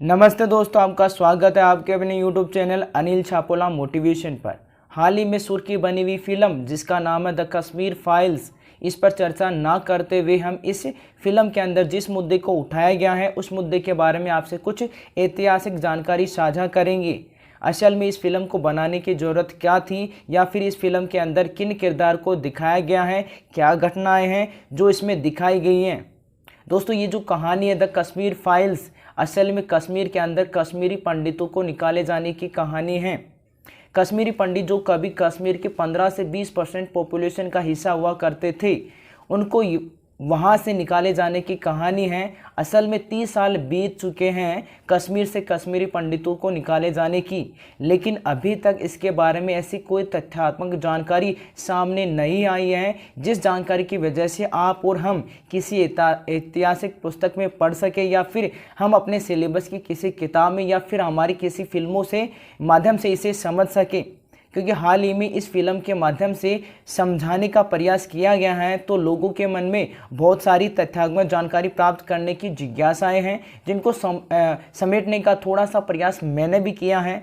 नमस्ते दोस्तों, आपका स्वागत है आपके अपने YouTube चैनल अनिल छापोला मोटिवेशन पर। हाल ही में सुर्खी बनी हुई फिल्म जिसका नाम है द कश्मीर फाइल्स, इस पर चर्चा ना करते हुए हम इस फिल्म के अंदर जिस मुद्दे को उठाया गया है उस मुद्दे के बारे में आपसे कुछ ऐतिहासिक जानकारी साझा करेंगे। असल में इस फिल्म को बनाने की ज़रूरत क्या थी, या फिर इस फिल्म के अंदर किन किरदार को दिखाया गया है, क्या घटनाएं हैं जो इसमें दिखाई गई हैं। दोस्तों, ये जो कहानी है द कश्मीर फाइल्स, असल में कश्मीर के अंदर कश्मीरी पंडितों को निकाले जाने की कहानी है। कश्मीरी पंडित जो कभी कश्मीर के 15 से 20% पॉपुलेशन का हिस्सा हुआ करते थे, उनको वहाँ से निकाले जाने की कहानी है। असल में 30 साल बीत चुके हैं कश्मीर से कश्मीरी पंडितों को निकाले जाने की, लेकिन अभी तक इसके बारे में ऐसी कोई तथ्यात्मक जानकारी सामने नहीं आई है जिस जानकारी की वजह से आप और हम किसी ऐतिहासिक पुस्तक में पढ़ सके, या फिर हम अपने सिलेबस की किसी किताब में, या फिर हमारी किसी फिल्मों से माध्यम से इसे समझ सके। क्योंकि हाल ही में इस फिल्म के माध्यम से समझाने का प्रयास किया गया है तो लोगों के मन में बहुत सारी तथ्यात्मक जानकारी प्राप्त करने की जिज्ञासाएं हैं, जिनको समेटने का थोड़ा सा प्रयास मैंने भी किया है।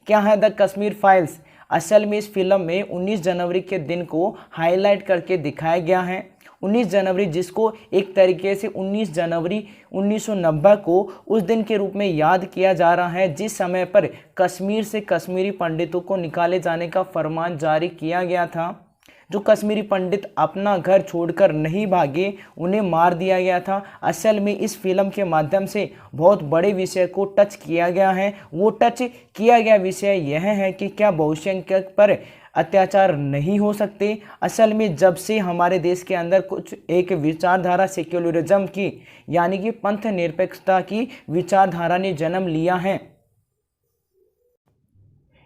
क्या है द कश्मीर फाइल्स? असल में इस फिल्म में 19 जनवरी के दिन को हाईलाइट करके दिखाया गया है। 19 जनवरी, जिसको एक तरीके से 19 जनवरी 1990 को उस दिन के रूप में याद किया जा रहा है जिस समय पर कश्मीर से कश्मीरी पंडितों को निकाले जाने का फरमान जारी किया गया था। जो कश्मीरी पंडित अपना घर छोड़कर नहीं भागे, उन्हें मार दिया गया था। असल में इस फिल्म के माध्यम से बहुत बड़े विषय को टच किया गया है। वो टच किया गया विषय यह है कि क्या बहुसंख्यक पर अत्याचार नहीं हो सकते। असल में जब से हमारे देश के अंदर कुछ एक विचारधारा सेक्युलरिज्म की, यानी कि पंथ निरपेक्षता की विचारधारा ने जन्म लिया है,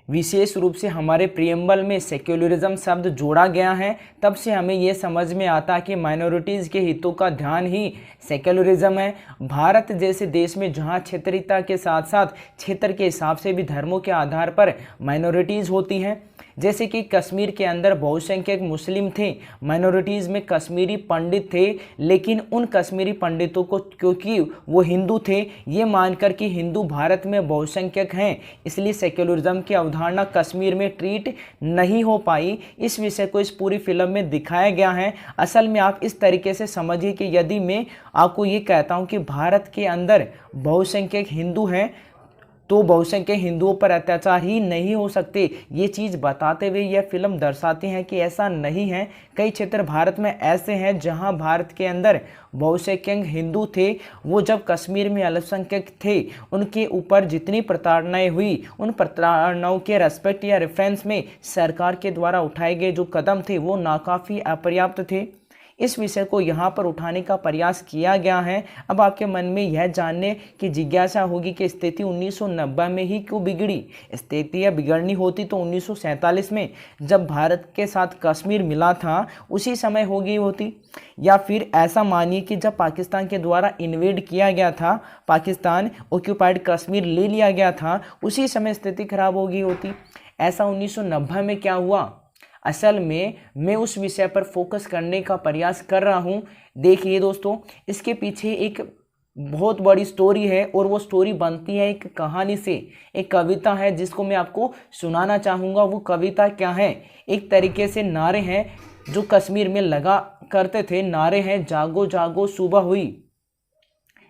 विशेष रूप से हमारे प्रियम्बल में सेक्युलरिज्म शब्द जोड़ा गया है, तब से हमें यह समझ में आता कि माइनॉरिटीज़ के हितों का ध्यान ही सेक्युलरिज्म है। भारत जैसे देश में जहां क्षेत्रीयता के साथ साथ क्षेत्र के हिसाब से भी धर्मों के आधार पर माइनॉरिटीज़ होती हैं, जैसे कि कश्मीर के अंदर बहुसंख्यक मुस्लिम थे, माइनॉरिटीज़ में कश्मीरी पंडित थे, लेकिन उन कश्मीरी पंडितों को क्योंकि वो हिंदू थे, ये मानकर कि हिंदू भारत में बहुसंख्यक हैं, इसलिए सेक्युलरिज्म की अवधारणा कश्मीर में ट्रीट नहीं हो पाई। इस विषय को इस पूरी फिल्म में दिखाया गया है। असल में आप इस तरीके से समझिए कि यदि मैं आपको ये कहता हूँ कि भारत के अंदर बहुसंख्यक हिंदू हैं तो बहुसंख्यक हिंदुओं पर अत्याचार ही नहीं हो सकते। ये चीज़ बताते हुए यह फिल्म दर्शाती है कि ऐसा नहीं है। कई क्षेत्र भारत में ऐसे हैं जहां भारत के अंदर बहुसंख्यक हिंदू थे, वो जब कश्मीर में अल्पसंख्यक थे, उनके ऊपर जितनी प्रताड़नाएं हुई, उन प्रताड़नाओं के रेस्पेक्ट या रेफरेंस में सरकार के द्वारा उठाए गए जो कदम थे वो नाकाफ़ी अपर्याप्त थे। इस विषय को यहाँ पर उठाने का प्रयास किया गया है। अब आपके मन में यह जानने की जिज्ञासा होगी कि स्थिति 1990 में ही क्यों बिगड़ी। स्थिति या बिगड़नी होती तो 1947 में जब भारत के साथ कश्मीर मिला था उसी समय हो गई होती, या फिर ऐसा मानिए कि जब पाकिस्तान के द्वारा इन्वेड किया गया था, पाकिस्तान ऑक्यूपाइड कश्मीर ले लिया गया था, उसी समय स्थिति खराब हो गई होती। ऐसा 1990 में क्या हुआ? असल में मैं उस विषय पर फोकस करने का प्रयास कर रहा हूँ। देखिए दोस्तों, इसके पीछे एक बहुत बड़ी स्टोरी है, और वो स्टोरी बनती है एक कहानी से। एक कविता है जिसको मैं आपको सुनाना चाहूँगा। वो कविता क्या है? एक तरीके से नारे हैं जो कश्मीर में लगा करते थे। नारे हैं, जागो जागो सुबह हुई,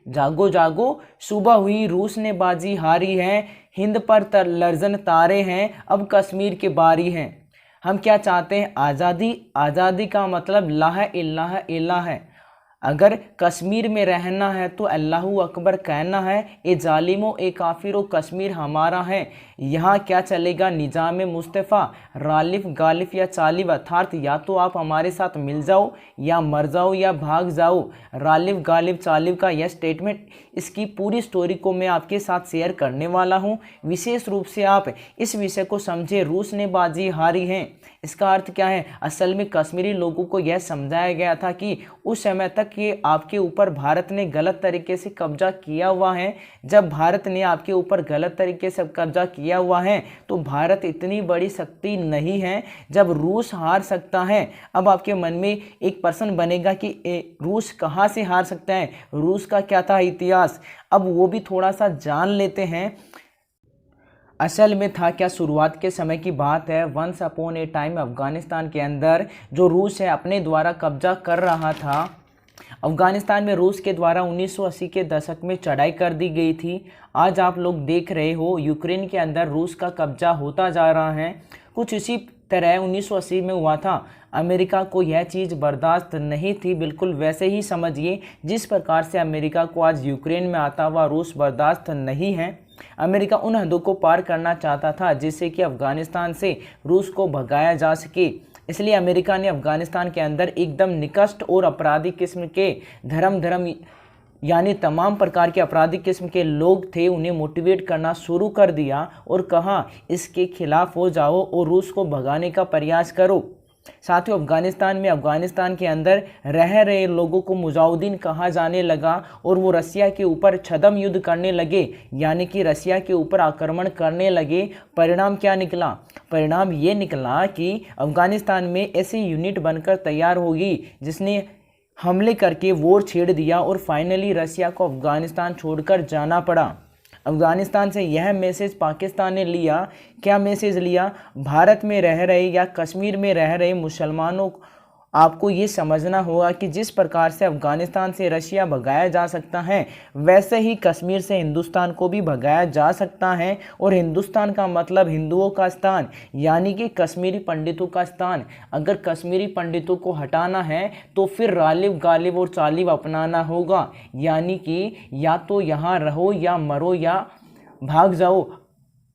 जागो जागो सुबह हुई, रूस ने बाजी हारी है, हिंद पर लर्जन तारे हैं, अब कश्मीर की बारी है। हम क्या चाहते हैं? आज़ादी। आज़ादी का मतलब ला इलाहा इल्ला है। अगर कश्मीर में रहना है तो अल्लाहू अकबर कहना है। ए जालिमो ए काफिरो, कश्मीर हमारा है। यहाँ क्या चलेगा? निज़ाम मुस्तफ़ा, रालिफ गालिफ या चालिब, अर्थात या तो आप हमारे साथ मिल जाओ या मर जाओ या भाग जाओ। रालिफ गालिफ चालिब का यह स्टेटमेंट, इसकी पूरी स्टोरी को मैं आपके साथ शेयर करने वाला हूँ। विशेष रूप से आप इस विषय को समझे, रूस ने बाजी हारी है। इसका अर्थ क्या है? असल में कश्मीरी लोगों को यह समझाया गया था कि उस समय तक कि आपके ऊपर भारत ने गलत तरीके से कब्जा किया हुआ है। जब भारत ने आपके ऊपर गलत तरीके से कब्जा किया हुआ है तो भारत इतनी बड़ी शक्ति नहीं है जब रूस हार सकता है। अब आपके मन में एक प्रश्न बनेगा कि रूस कहाँ से हार सकता है, रूस का क्या था इतिहास, अब वो भी थोड़ा सा जान लेते हैं। असल में था क्या, शुरुआत के समय की बात है। Once upon a time Afghanistan के अंदर जो रूस है अपने द्वारा कब्जा कर रहा था। अफ़गानिस्तान में रूस के द्वारा 1980 के दशक में चढ़ाई कर दी गई थी। आज आप लोग देख रहे हो यूक्रेन के अंदर रूस का कब्जा होता जा रहा है। कुछ इसी तरह 1980 में हुआ था। अमेरिका को यह चीज़ बर्दाश्त नहीं थी, बिल्कुल वैसे ही समझिए जिस प्रकार से अमेरिका को आज यूक्रेन में आता हुआ रूस बर्दाश्त नहीं है। अमेरिका उन हदों को पार करना चाहता था जिससे कि अफ़गानिस्तान से रूस को भगाया जा सके। इसलिए अमेरिका ने अफ़गानिस्तान के अंदर एकदम निकृष्ट और अपराधी किस्म के धर्म यानी तमाम प्रकार के अपराधी किस्म के लोग थे, उन्हें मोटिवेट करना शुरू कर दिया और कहा इसके खिलाफ हो जाओ और रूस को भगाने का प्रयास करो। साथियों, अफ़गानिस्तान के अंदर रह रहे लोगों को मुजाहिदीन कहा जाने लगा और वो रसिया के ऊपर छद्म युद्ध करने लगे, यानी कि रसिया के ऊपर आक्रमण करने लगे। परिणाम क्या निकला? परिणाम ये निकला कि अफ़गानिस्तान में ऐसी यूनिट बनकर तैयार होगी जिसने हमले करके वॉर छेड़ दिया और फाइनली रसिया को अफ़गानिस्तान छोड़कर जाना पड़ा। अफ़गानिस्तान से यह मैसेज पाकिस्तान ने लिया। क्या मैसेज लिया? भारत में रह रहे या कश्मीर में रह रहे मुसलमानों, आपको ये समझना होगा कि जिस प्रकार से अफ़गानिस्तान से रशिया भगाया जा सकता है वैसे ही कश्मीर से हिंदुस्तान को भी भगाया जा सकता है। और हिंदुस्तान का मतलब हिंदुओं का स्थान, यानी कि कश्मीरी पंडितों का स्थान। अगर कश्मीरी पंडितों को हटाना है तो फिर रालिब गालिब और चालिब अपनाना होगा, यानी कि या तो यहाँ रहो या मरो या भाग जाओ,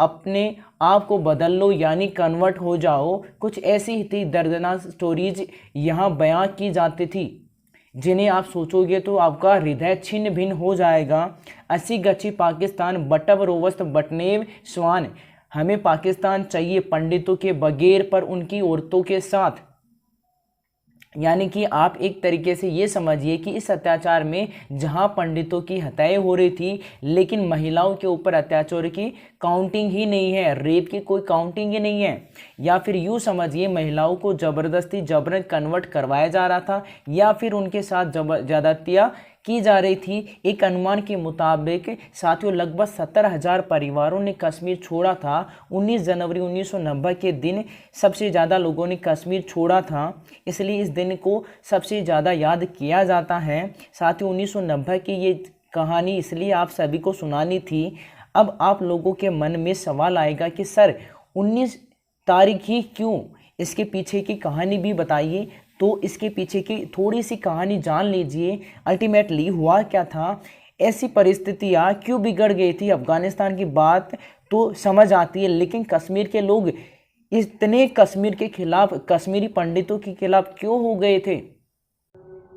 अपने आप को बदल लो यानी कन्वर्ट हो जाओ। कुछ ऐसी ही थी दर्दनाक स्टोरीज यहाँ बयां की जाती थी जिन्हें आप सोचोगे तो आपका हृदय छिन्न भिन्न हो जाएगा। अस्सी गच्छी पाकिस्तान बटव रोवस्त बटनेव स्वान, हमें पाकिस्तान चाहिए पंडितों के बगैर पर उनकी औरतों के साथ। यानी कि आप एक तरीके से ये समझिए कि इस अत्याचार में जहां पंडितों की हत्याएं हो रही थी लेकिन महिलाओं के ऊपर अत्याचार की काउंटिंग ही नहीं है, रेप की कोई काउंटिंग ही नहीं है। या फिर यूँ समझिए महिलाओं को ज़बरदस्ती जबरन कन्वर्ट करवाया जा रहा था या फिर उनके साथ ज़्यादतियाँ की जा रही थी। एक अनुमान के मुताबिक साथियों लगभग 70,000 परिवारों ने कश्मीर छोड़ा था। 19 जनवरी 1990 के दिन सबसे ज़्यादा लोगों ने कश्मीर छोड़ा था, इसलिए इस दिन को सबसे ज़्यादा याद किया जाता है। साथियों 1990 की ये कहानी इसलिए आप सभी को सुनानी थी। अब आप लोगों के मन में सवाल आएगा कि सर 19 तारीख ही क्यों, इसके पीछे की कहानी भी बताइए। तो इसके पीछे की थोड़ी सी कहानी जान लीजिए। अल्टीमेटली हुआ क्या था, ऐसी परिस्थितियाँ क्यों बिगड़ गई थी। अफ़गानिस्तान की बात तो समझ आती है लेकिन कश्मीर के लोग इतने कश्मीर के खिलाफ, कश्मीरी पंडितों के खिलाफ क्यों हो गए थे?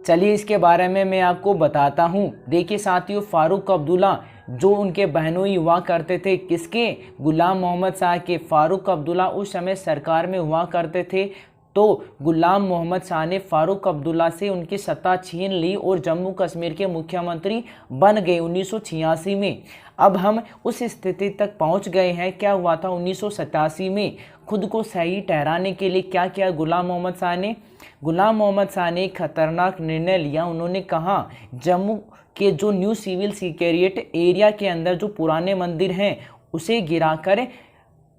चलिए इसके बारे में मैं आपको बताता हूँ। देखिए साथियों, फारूक अब्दुल्ला जो उनके बहनोई हुआ करते थे, किसके? गुलाम मोहम्मद शाह के। फारूक अब्दुल्ला उस समय सरकार में हुआ करते थे, तो गुलाम मोहम्मद शाह ने फारूक अब्दुल्ला से उनकी सत्ता छीन ली और जम्मू कश्मीर के मुख्यमंत्री बन गए 1986 में। अब हम उस स्थिति तक पहुंच गए हैं। क्या हुआ था 1987 में? खुद को सही ठहराने के लिए क्या किया गुलाम मोहम्मद शाह ने? गुलाम मोहम्मद शाह ने एक खतरनाक निर्णय लिया। उन्होंने कहा जम्मू के जो न्यू सिविल सिक्योरिटी एरिया के अंदर जो पुराने मंदिर हैं उसे गिराकर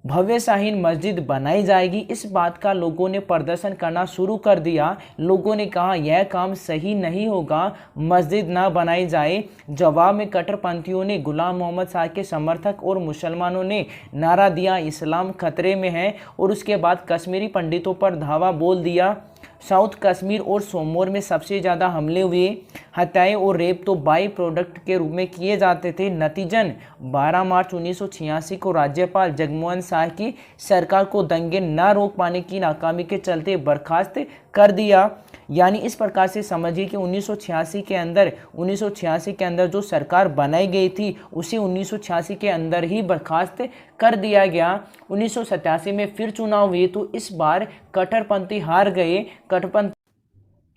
भव्य शाहीन मस्जिद बनाई जाएगी। इस बात का लोगों ने प्रदर्शन करना शुरू कर दिया। लोगों ने कहा यह काम सही नहीं होगा, मस्जिद ना बनाई जाए। जवाब में कट्टरपंथियों ने, गुलाम मोहम्मद शाह के समर्थक और मुसलमानों ने नारा दिया इस्लाम खतरे में है, और उसके बाद कश्मीरी पंडितों पर धावा बोल दिया। साउथ कश्मीर और सोमोर में सबसे ज़्यादा हमले हुए। हत्याएं और रेप तो बाई प्रोडक्ट के रूप में किए जाते थे। नतीजन 12 मार्च 1986 को राज्यपाल जगमोहन शाह की सरकार को दंगे न रोक पाने की नाकामी के चलते बर्खास्त कर दिया। यानी इस प्रकार से समझिए कि 1986 के अंदर जो सरकार बनाई गई थी उसे 1986 के अंदर ही बर्खास्त कर दिया गया। 1987 में फिर चुनाव हुए तो इस बार कट्टरपंथी हार गए।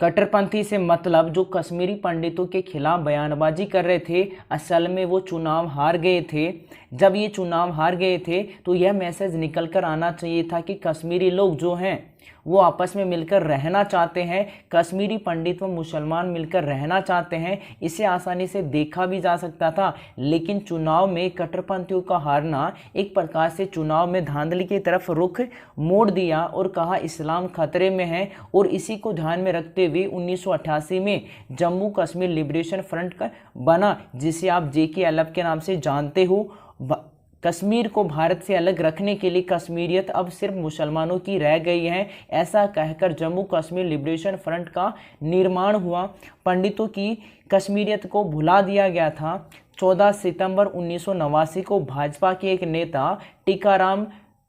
कट्टरपंथी से मतलब जो कश्मीरी पंडितों के खिलाफ बयानबाजी कर रहे थे, असल में वो चुनाव हार गए थे। जब ये चुनाव हार गए थे तो यह मैसेज निकल कर आना चाहिए था कि कश्मीरी लोग जो हैं वो आपस में मिलकर रहना चाहते हैं, कश्मीरी पंडित व मुसलमान मिलकर रहना चाहते हैं। इसे आसानी से देखा भी जा सकता था, लेकिन चुनाव में कट्टरपंथियों का हारना एक प्रकार से चुनाव में धांधली की तरफ रुख मोड़ दिया और कहा इस्लाम खतरे में है। और इसी को ध्यान में रखते हुए 1988 में जम्मू कश्मीर लिबरेशन फ्रंट का बना, जिसे आप JKLF के नाम से जानते हो। कश्मीर को भारत से अलग रखने के लिए कश्मीरियत अब सिर्फ मुसलमानों की रह गई है, ऐसा कहकर जम्मू कश्मीर लिबरेशन फ्रंट का निर्माण हुआ। पंडितों की कश्मीरियत को भुला दिया गया था। 14 सितंबर 1989 को भाजपा के एक नेता टीकाराम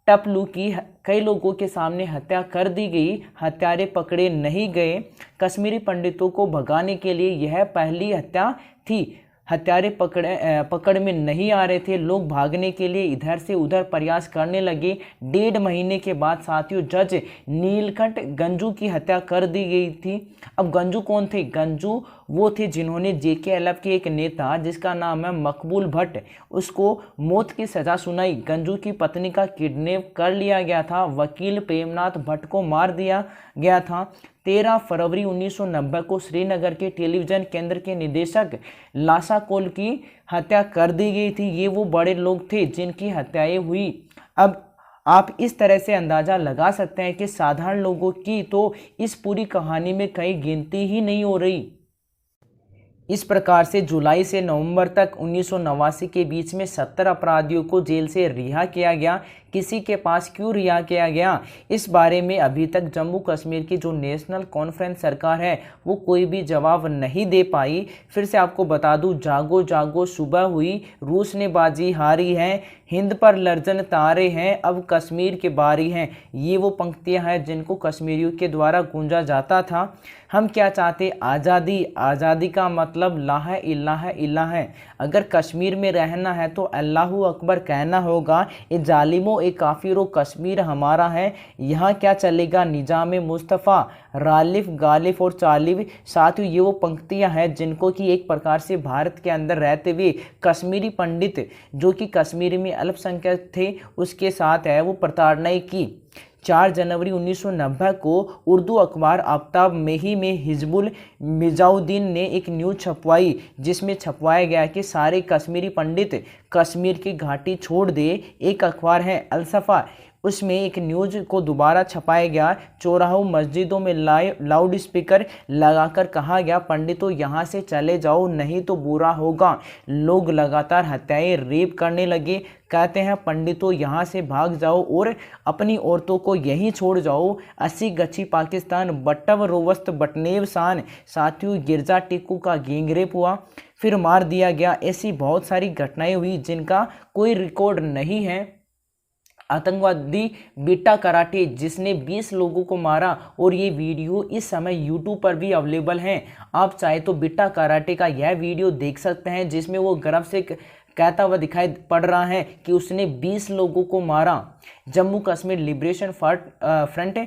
टपलू की कई लोगों के सामने हत्या कर दी गई। हत्यारे पकड़े नहीं गए। कश्मीरी पंडितों को भगाने के लिए यह पहली हत्या थी। हत्यारे पकड़ में नहीं आ रहे थे। लोग भागने के लिए इधर से उधर प्रयास करने लगे। 1.5 महीने के बाद साथियों जज नीलकंठ गंजू की हत्या कर दी गई थी। अब गंजू कौन थे? गंजू वो थे जिन्होंने JKLF के एक नेता जिसका नाम है मकबूल भट्ट, उसको मौत की सज़ा सुनाई। गंजू की पत्नी का किडनैप कर लिया गया था। वकील प्रेमनाथ भट्ट को मार दिया गया था। 13 फरवरी 1990 को श्रीनगर के टेलीविज़न केंद्र के निदेशक लासा कोल की हत्या कर दी गई थी। ये वो बड़े लोग थे जिनकी हत्याएं हुई। अब आप इस तरह से अंदाज़ा लगा सकते हैं कि साधारण लोगों की तो इस पूरी कहानी में कहीं गिनती ही नहीं हो रही। इस प्रकार से जुलाई से नवंबर तक 1989 के बीच में 70 अपराधियों को जेल से रिहा किया गया। किसी के पास क्यों रिहा किया गया, इस बारे में अभी तक जम्मू कश्मीर की जो नेशनल कॉन्फ्रेंस सरकार है वो कोई भी जवाब नहीं दे पाई। फिर से आपको बता दूं, जागो जागो सुबह हुई, रूस ने बाजी हारी है, हिंद पर लर्जन तारे हैं, अब कश्मीर के बारी हैं। ये वो पंक्तियां हैं जिनको कश्मीरियों के द्वारा गूंजा जाता था। हम क्या चाहते? आज़ादी। आज़ादी का मतलब ला इलाहा इल्लाह है। अगर कश्मीर में रहना है तो अल्लाहू अकबर कहना होगा। ये जालिमों, ए काफिरों, कश्मीर हमारा है। यहाँ क्या चलेगा? निजाम मुस्तफ़ा, रालिफ, गालिफ और चालिफ। साथ ही ये वो पंक्तियाँ हैं जिनको कि एक प्रकार से भारत के अंदर रहते हुए कश्मीरी पंडित जो कि कश्मीर में अल्पसंख्यक थे उसके साथ है वो प्रताड़ना की। 4 जनवरी 1990 को उर्दू अखबार आफ्ताब मेही में हिजबुल मिजाउद्दीन ने एक न्यूज़ छपवाई जिसमें छपवाया गया कि सारे कश्मीरी पंडित कश्मीर की घाटी छोड़ दे। एक अखबार है अलसफा, उसमें एक न्यूज़ को दोबारा छपाया गया। चौराहों, मस्जिदों में लाउड स्पीकर लगाकर कहा गया पंडितों यहाँ से चले जाओ नहीं तो बुरा होगा। लोग लगातार हत्याएं, रेप करने लगे। कहते हैं पंडितों यहाँ से भाग जाओ और अपनी औरतों को यहीं छोड़ जाओ। 80 गच्छी पाकिस्तान, बट्टव रोवस्त बटनेव सान। साथियों गिरजा टिक्कू का गैंगरेप हुआ, फिर मार दिया गया। ऐसी बहुत सारी घटनाएं हुई जिनका कोई रिकॉर्ड नहीं है। आतंकवादी बिट्टा कराटे जिसने 20 लोगों को मारा और ये वीडियो इस समय यूट्यूब पर भी अवेलेबल हैं। आप चाहे तो बिट्टा कराटे का यह वीडियो देख सकते हैं जिसमें वो गर्व से कहता हुआ दिखाई पड़ रहा है कि उसने 20 लोगों को मारा। Jammu Kashmir liberation front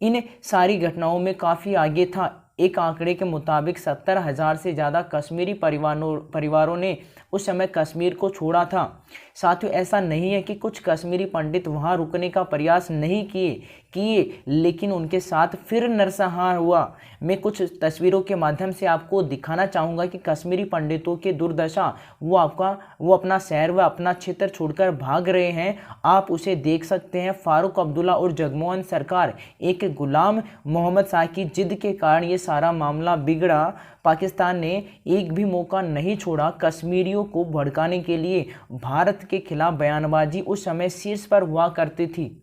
in सारी घटनाओं में काफ़ी आगे था। एक आंकड़े के मुताबिक 70,000 से ज़्यादा कश्मीरी परिवारों ने उस समय कश्मीर को छोड़ा था। साथियों ऐसा नहीं है कि कुछ कश्मीरी पंडित वहां रुकने का प्रयास नहीं किए, लेकिन उनके साथ फिर नरसंहार हुआ। मैं कुछ तस्वीरों के माध्यम से आपको दिखाना चाहूँगा कि कश्मीरी पंडितों की दुर्दशा। वो अपना शहर व अपना क्षेत्र छोड़कर भाग रहे हैं। आप उसे देख सकते हैं। फारूक अब्दुल्ला और जगमोहन सरकार, एक गुलाम मोहम्मद शाह की जिद के कारण ये सारा मामला बिगड़ा। पाकिस्तान ने एक भी मौका नहीं छोड़ा कश्मीरियों को भड़काने के लिए। भारत के खिलाफ बयानबाजी उस समय शीर्ष पर हुआ करती थी।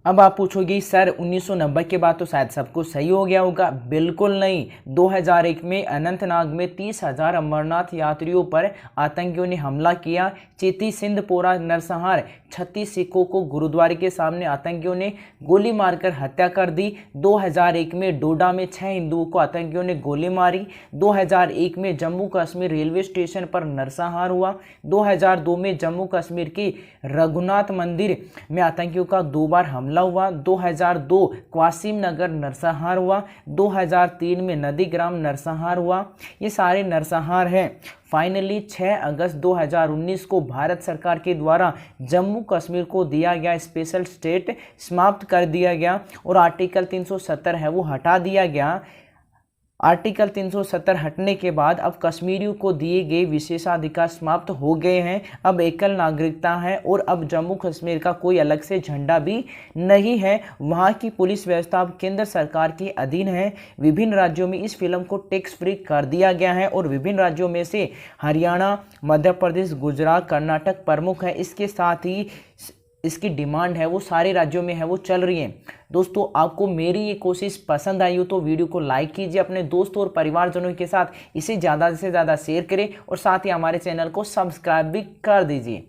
अब आप पूछोगे सर 1990 के बाद तो शायद सब कुछ सही हो गया होगा। बिल्कुल नहीं। 2001 में अनंतनाग में 30,000 अमरनाथ यात्रियों पर आतंकियों ने हमला किया। चेती सिंधपोरा नरसंहार, 36 सिखों को गुरुद्वारे के सामने आतंकियों ने गोली मारकर हत्या कर दी। 2001 में डोडा में 6 हिंदुओं को आतंकियों ने गोली मारी। 2001 में जम्मू कश्मीर रेलवे स्टेशन पर नरसंहार हुआ। 2002 में जम्मू कश्मीर के रघुनाथ मंदिर में आतंकियों का 2 बार हमला हमला हुआ, 2002 क्वासिम नगर नरसंहार हुआ, 2003 में नंदीग्राम नरसंहार हुआ। ये सारे नरसंहार हैं। फाइनली 6 अगस्त 2019 को भारत सरकार के द्वारा जम्मू कश्मीर को दिया गया स्पेशल स्टेट समाप्त कर दिया गया और आर्टिकल 370 है वो हटा दिया गया। आर्टिकल 370 हटने के बाद अब कश्मीरियों को दिए गए विशेषाधिकार समाप्त हो गए हैं। अब एकल नागरिकता है और अब जम्मू कश्मीर का कोई अलग से झंडा भी नहीं है। वहाँ की पुलिस व्यवस्था अब केंद्र सरकार के अधीन है। विभिन्न राज्यों में इस फिल्म को टैक्स फ्री कर दिया गया है और विभिन्न राज्यों में से हरियाणा, मध्य प्रदेश, गुजरात, कर्नाटक प्रमुख है। इसके साथ ही इसकी डिमांड है वो सारे राज्यों में है वो चल रही है। दोस्तों, आपको मेरी ये कोशिश पसंद आई हो तो वीडियो को लाइक कीजिए, अपने दोस्तों और परिवारजनों के साथ इसे ज़्यादा से ज़्यादा शेयर करें और साथ ही हमारे चैनल को सब्सक्राइब भी कर दीजिए।